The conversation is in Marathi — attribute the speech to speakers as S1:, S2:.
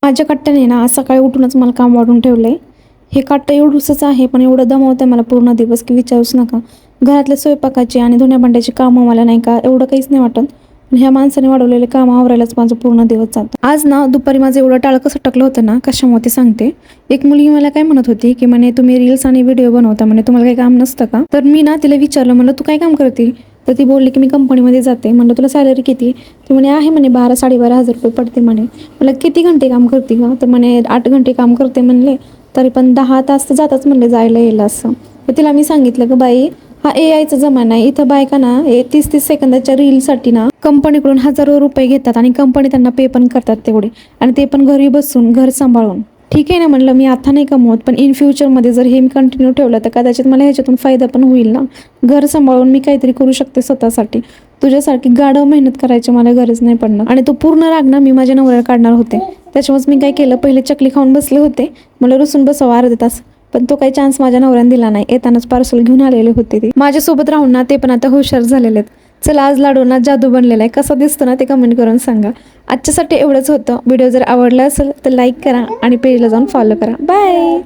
S1: माझ्या कट्ट्याने ना आज सकाळी उठूनच मला काम वाढून ठेवलं आहे. हे कट्टं एवढंसंच आहे, पण एवढं दमवतं मला पूर्ण दिवस की विचारूच नका. घरातल्या स्वयंपाकाची आणि धुण्या भांड्याची कामं मला नाही का एवढं काहीच नाही वाटत, पण ह्या माणसाने वाढवलेले कामं आवरायलाच माझं पूर्ण दिवस जातो. आज ना दुपारी माझं एवढं टाळकं सटकलं होतं ना, कशामुळे ते सांगते. एक मुलगी मला काय म्हणत होती की म्हणे तुम्ही रील्स आणि व्हिडिओ बनवता, म्हणे तुम्हाला काही काम नसतं का? तर मी ना तिला विचारलं, म्हणलं तू काय काम करते? तर ती बोलली की मी कंपनीमध्ये जाते. म्हणलं तुला सॅलरी किती? ती म्हणे आहे म्हणे 12-12.5 हजार रुपये पडते म्हणे. मला किती घंटे काम करते का? तर म्हणे 8 घंटे काम करते म्हणले, तरी पण 10 तास तर जाताच म्हणले जायला यायला असं. तर तिला मी सांगितलं की बाई हा AI चा जमाना आहे, इथं बायका ना 30-30 सेकंदाच्या रीलसाठी ना कंपनीकडून हजारो रुपये घेतात आणि कंपनी त्यांना पे पण करतात तेवढे, आणि ते पण घरी बसून घर सांभाळून. ठीक आहे ना म्हणलं, मी आता नाही कमवत, पण इन फ्युचरमध्ये जर हे मी कंटिन्यू ठेवलं तर कदाचित मला ह्याच्यातून फायदा पण होईल ना. घर सांभाळून मी काहीतरी करू शकते स्वतःसाठी. तुझ्यासारखी गाढव मेहनत करायची मला गरज नाही पडणार. आणि तो पूर्ण राग ना मी माझ्या नवऱ्याला काढणार होते. त्याच्यामुळेच मी काय केलं, पहिले चकली खाऊन बसले होते, मला रुसून बसावं अर्धा तास, पण तो काही चान्स माझ्या नवऱ्याने दिला नाही. येतानाच पार्सल घेऊन आलेले होते ते माझ्यासोबत राहून ना, ते पण आता हुशार झालेले आहेत. चला आज लाडूना जादू बनलेला आहे, कसा दिसतो ना ते कमेंट करून सांगा. आजच्यासाठी एवढंच होतं. व्हिडिओ जर आवडला असेल तर लाईक करा आणि पेजला जाऊन फॉलो करा. बाय.